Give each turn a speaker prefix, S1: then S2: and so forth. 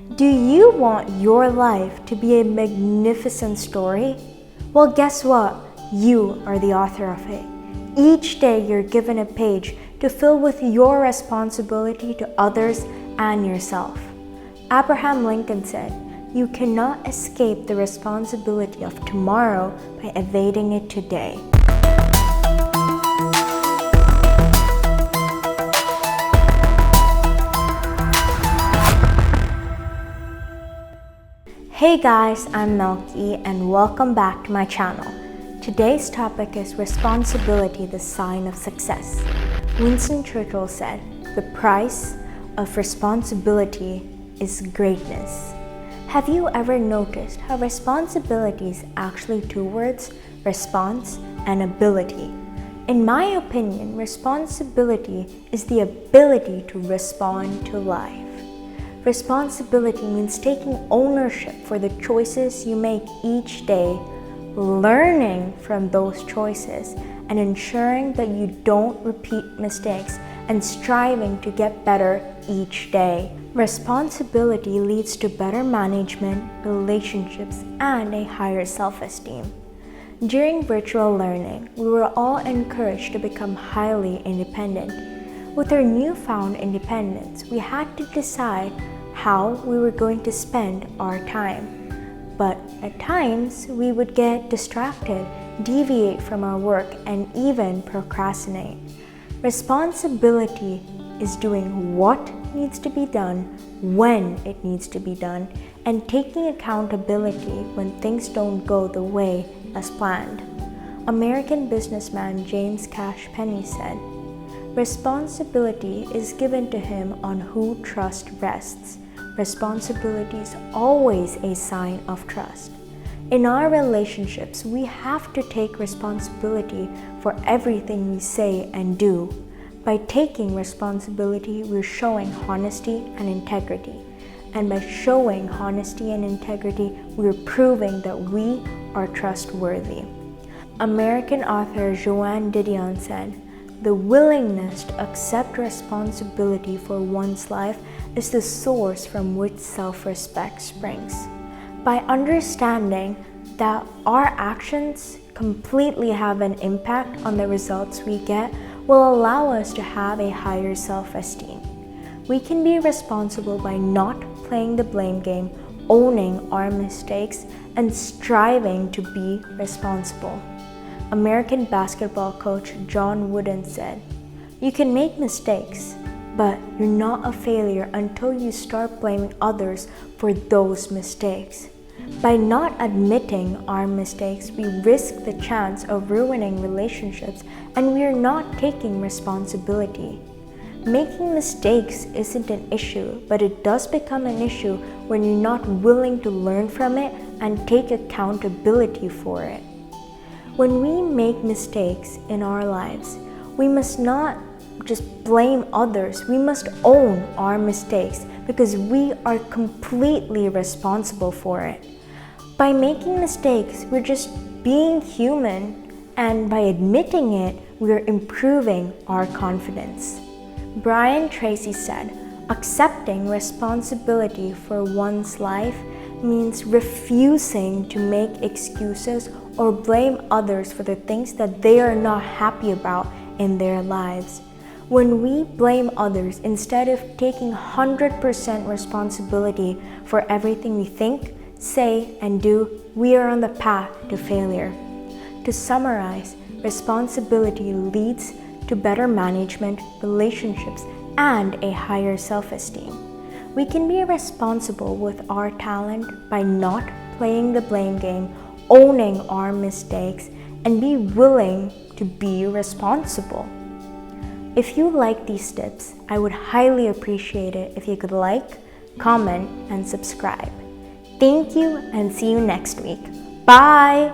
S1: Do you want your life to be a magnificent story? Well, guess what? You are the author of it. Each day you're given a page to fill with your responsibility to others and yourself. Abraham Lincoln said, "You cannot escape the responsibility of tomorrow by evading it today." Hey guys, I'm Melchi and welcome back to my channel. Today's topic is responsibility, the sign of success. Winston Churchill said, "The price of responsibility is greatness." Have you ever noticed how responsibility is actually two words, response and ability? In my opinion, responsibility is the ability to respond to life. Responsibility means taking ownership for the choices you make each day, learning from those choices, and ensuring that you don't repeat mistakes and striving to get better each day. Responsibility leads to better management, relationships, and a higher self-esteem. During virtual learning, we were all encouraged to become highly independent. With our newfound independence, we had to decide how we were going to spend our time. But at times, we would get distracted, deviate from our work, and even procrastinate. Responsibility is doing what needs to be done, when it needs to be done, and taking accountability when things don't go the way as planned. American businessman James Cash Penney said, "Responsibility is given to him on who trust rests. Responsibility is always a sign of trust." In our relationships, we have to take responsibility for everything we say and do. By taking responsibility, we're showing honesty and integrity. And by showing honesty and integrity, we're proving that we are trustworthy. American author Joan Didion said, "The willingness to accept responsibility for one's life is the source from which self-respect springs." By understanding that our actions completely have an impact on the results we get will allow us to have a higher self-esteem. We can be responsible by not playing the blame game, owning our mistakes, and striving to be responsible. American basketball coach John Wooden said, "You can make mistakes, but you're not a failure until you start blaming others for those mistakes." By not admitting our mistakes, we risk the chance of ruining relationships, and we are not taking responsibility. Making mistakes isn't an issue, but it does become an issue when you're not willing to learn from it and take accountability for it. When we make mistakes in our lives, we must not just blame others. We must own our mistakes because we are completely responsible for it. By making mistakes, we're just being human, and by admitting it, we are improving our confidence. Brian Tracy said, "Accepting responsibility for one's life means refusing to make excuses or blame others for the things that they are not happy about in their lives." When we blame others instead of taking 100% responsibility for everything we think, say, and do, we are on the path to failure. To summarize, responsibility leads to better management, relationships, and a higher self-esteem. We can be responsible with our talent by not playing the blame game, owning our mistakes, and be willing to be responsible. If you like these tips, I would highly appreciate it if you could like, comment, and subscribe. Thank you and see you next week. Bye!